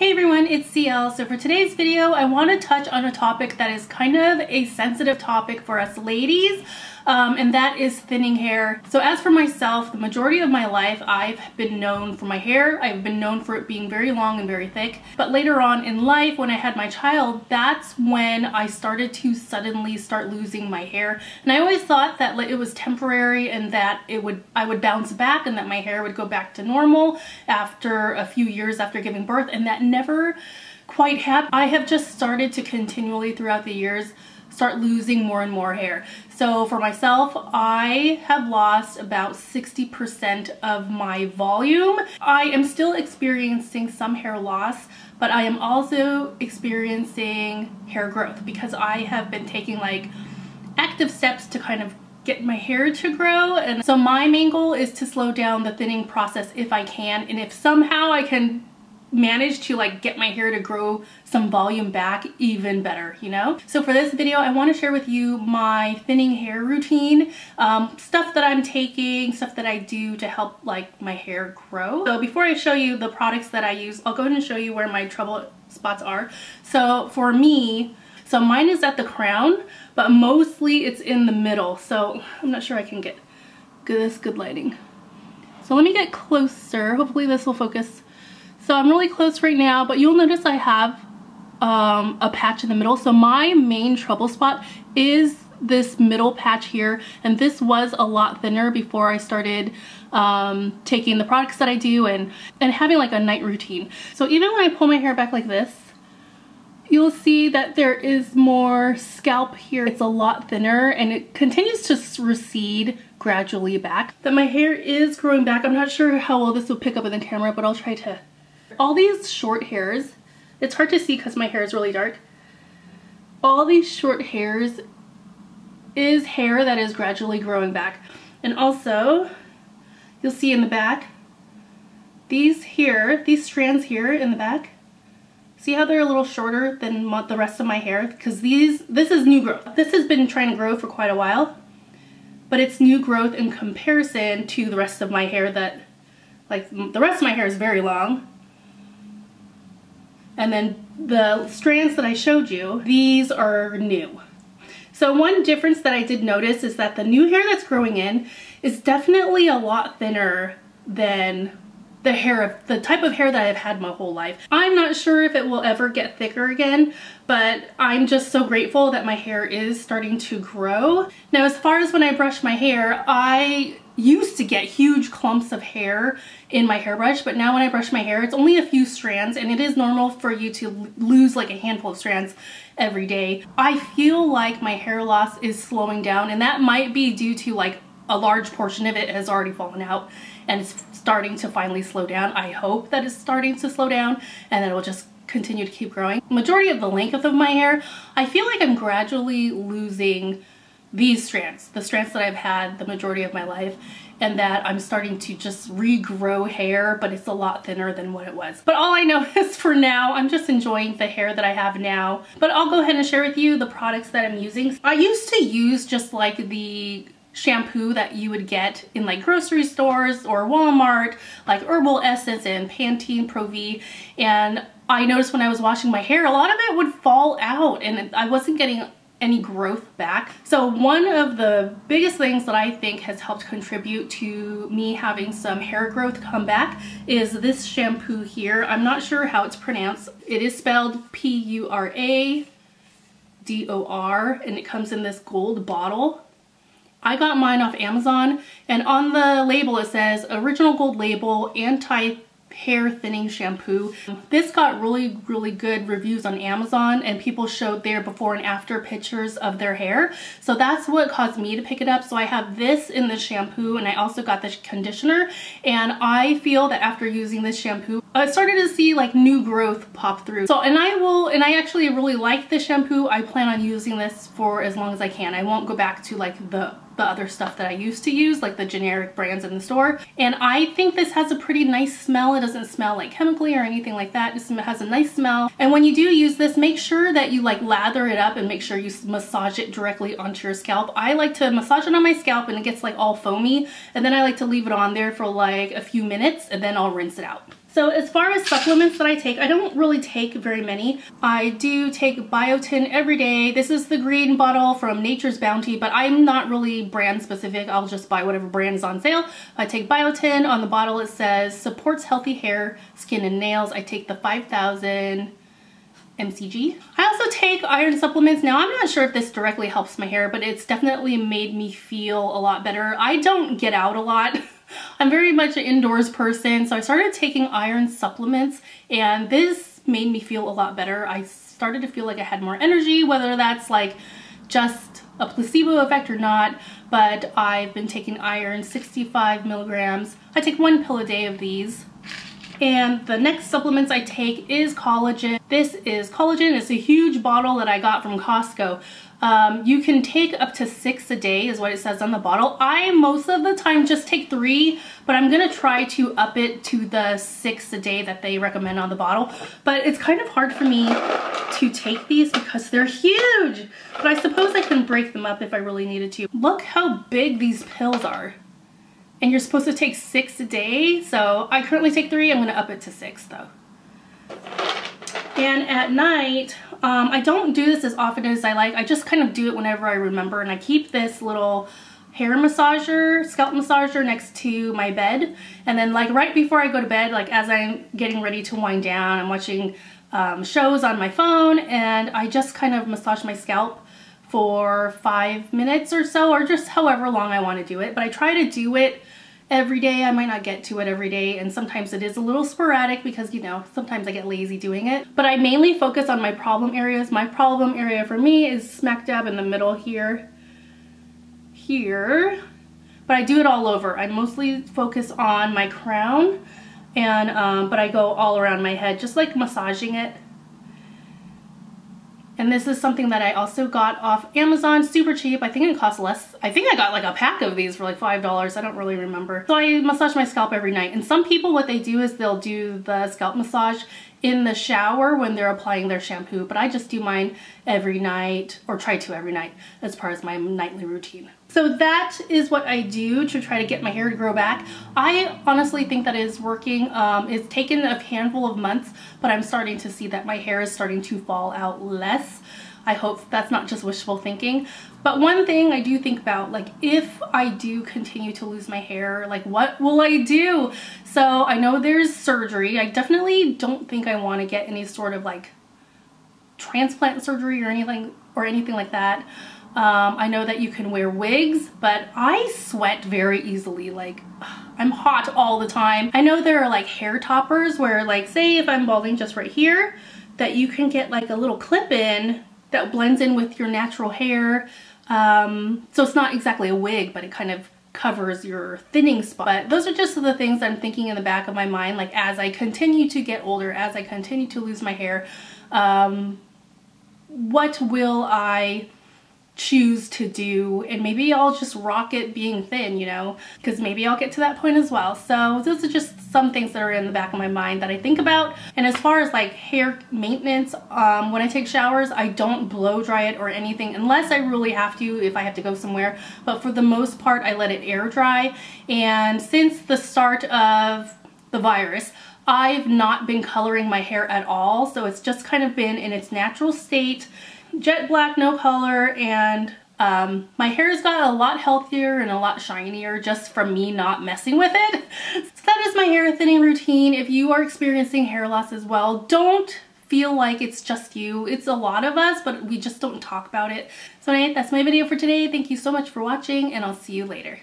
Hey everyone, it's CL. So for today's video, I want to touch on a topic that is kind of a sensitive topic for us ladies, and that is thinning hair. So as for myself, the majority of my life, I've been known for my hair. I've been known for it being very long and very thick. But later on in life, when I had my child, that's when I started to suddenly start losing my hair. And I always thought that it was temporary and that I would bounce back and that my hair would go back to normal after a few years after giving birth, and that never quite happened. I have just started to continually throughout the years start losing more and more hair. So for myself, I have lost about 60% of my volume. I am still experiencing some hair loss, but I am also experiencing hair growth because I have been taking like active steps to kind of get my hair to grow. And so my main goal is to slow down the thinning process if I can, and if somehow I can manage to like get my hair to grow some volume back, even better, you know? So for this video, I want to share with you my thinning hair routine, stuff that I'm taking, stuff that I do to help like my hair grow. So before I show you the products that I use, I'll go ahead and show you where my trouble spots are. So for me, so mine is at the crown, but mostly it's in the middle. So I'm not sure I can get good lighting. So let me get closer. Hopefully this will focus. So I'm really close right now, but you'll notice I have a patch in the middle. So my main trouble spot is this middle patch here, and this was a lot thinner before I started taking the products that I do and having like a night routine. So even when I pull my hair back like this, you'll see that there is more scalp here. It's a lot thinner and it continues to recede gradually back. That my hair is growing back. I'm not sure how well this will pick up in the camera, but I'll try to. All these short hairs, it's hard to see because my hair is really dark. All these short hairs is hair that is gradually growing back. And also, you'll see in the back, these strands here in the back, see how they're a little shorter than the rest of my hair? Because this is new growth. This has been trying to grow for quite a while, but it's new growth in comparison to the rest of my hair that, like, the rest of my hair is very long. And then the strands that I showed you, these are new. So one difference that I did notice is that the new hair that's growing in is definitely a lot thinner than the type of hair that I've had my whole life. I'm not sure if it will ever get thicker again, but I'm just so grateful that my hair is starting to grow. Now, as far as when I brush my hair, I used to get huge clumps of hair in my hairbrush, but now when I brush my hair, it's only a few strands, and it is normal for you to lose like a handful of strands every day. I feel like my hair loss is slowing down, and that might be due to like a large portion of it has already fallen out and it's starting to finally slow down. I hope that it's starting to slow down and that it will just continue to keep growing. Majority of the length of my hair, I feel like I'm gradually losing these strands, the strands that I've had the majority of my life, and that I'm starting to just regrow hair, but it's a lot thinner than what it was. But all I know is for now, I'm just enjoying the hair that I have now. But I'll go ahead and share with you the products that I'm using. I used to use just like the shampoo that you would get in like grocery stores or Walmart, like Herbal Essence and Pantene Pro V, and I noticed when I was washing my hair, a lot of it would fall out and I wasn't getting any growth back. So one of the biggest things that I think has helped contribute to me having some hair growth come back is this shampoo here. I'm not sure how it's pronounced. It is spelled Purador, and it comes in this gold bottle. I got mine off Amazon, and on the label it says original gold label, anti-hair thinning shampoo. This got really good reviews on Amazon, and people showed their before and after pictures of their hair. So that's what caused me to pick it up. So I have this in the shampoo, and I also got the conditioner, and I feel that after using this shampoo, I started to see like new growth pop through. So and I actually really like this shampoo. I plan on using this for as long as I can. I won't go back to like the other stuff that I used to use, like the generic brands in the store. And I think this has a pretty nice smell. It doesn't smell like chemically or anything like that. It has a nice smell. And when you do use this, make sure that you like lather it up and make sure you massage it directly onto your scalp. I like to massage it on my scalp and it gets like all foamy, and then I like to leave it on there for like a few minutes and then I'll rinse it out. So as far as supplements that I take, I don't really take very many. I do take biotin every day. This is the green bottle from Nature's Bounty, but I'm not really brand specific. I'll just buy whatever brand is on sale. I take biotin. On the bottle it says supports healthy hair, skin, and nails. I take the 5,000 mcg. I also take iron supplements. Now I'm not sure if this directly helps my hair, but it's definitely made me feel a lot better. I don't get out a lot. I'm very much an indoors person, so I started taking iron supplements and this made me feel a lot better. I started to feel like I had more energy, whether that's like just a placebo effect or not, but I've been taking iron 65 milligrams. I take 1 pill a day of these. And the next supplements I take is collagen. This is collagen. It's a huge bottle that I got from Costco. You can take up to 6 a day is what it says on the bottle. I most of the time just take 3, but I'm gonna try to up it to the 6 a day that they recommend on the bottle. But it's kind of hard for me to take these because they're huge. But I suppose I can break them up if I really needed to. Look how big these pills are. And you're supposed to take 6 a day. So I currently take 3. I'm gonna up it to 6 though. And at night, I don't do this as often as I like. I just kind of do it whenever I remember. And I keep this little hair massager, scalp massager next to my bed. And then like right before I go to bed, like as I'm getting ready to wind down, I'm watching shows on my phone and I just kind of massage my scalp for 5 minutes or so, or just however long I want to do it. But I try to do it every day. I might not get to it every day, and sometimes it is a little sporadic because, you know, sometimes I get lazy doing it. But I mainly focus on my problem areas. My problem area for me is smack dab in the middle here. But I do it all over. I mostly focus on my crown, and but I go all around my head, just like massaging it. And this is something that I also got off Amazon, super cheap. I think it cost less. I think I got like a pack of these for like $5. I don't really remember. So I massage my scalp every night. And some people, what they do is they'll do the scalp massage in the shower when they're applying their shampoo. But I just do mine every night, or try to every night, as part of my nightly routine. So that is what I do to try to get my hair to grow back. I honestly think that is working. It's taken a handful of months, but I'm starting to see that my hair is starting to fall out less. I hope that's not just wishful thinking. But one thing I do think about, like if I do continue to lose my hair, like what will I do? So I know there's surgery. I definitely don't think I want to get any sort of like transplant surgery or anything like that. I know that you can wear wigs, but I sweat very easily. Like I'm hot all the time. I know there are like hair toppers where, like, say if I'm balding just right here, that you can get like a little clip in that blends in with your natural hair. So it's not exactly a wig, but it kind of covers your thinning spot. But those are just the things I'm thinking in the back of my mind, like as I continue to get older, as I continue to lose my hair, what will I choose to do? And maybe I'll just rock it being thin, you know, because maybe I'll get to that point as well. So those are just some things that are in the back of my mind that I think about. And as far as like hair maintenance, when I take showers, I don't blow dry it or anything unless I really have to, if I have to go somewhere. But for the most part, I let it air dry. And since the start of the virus, I've not been coloring my hair at all. So it's just kind of been in its natural state, jet black, no color, and my hair's got a lot healthier and a lot shinier just from me not messing with it. So that is my hair thinning routine. If you are experiencing hair loss as well, don't feel like it's just you. It's a lot of us, but we just don't talk about it. So anyway, that's my video for today. Thank you so much for watching, and I'll see you later.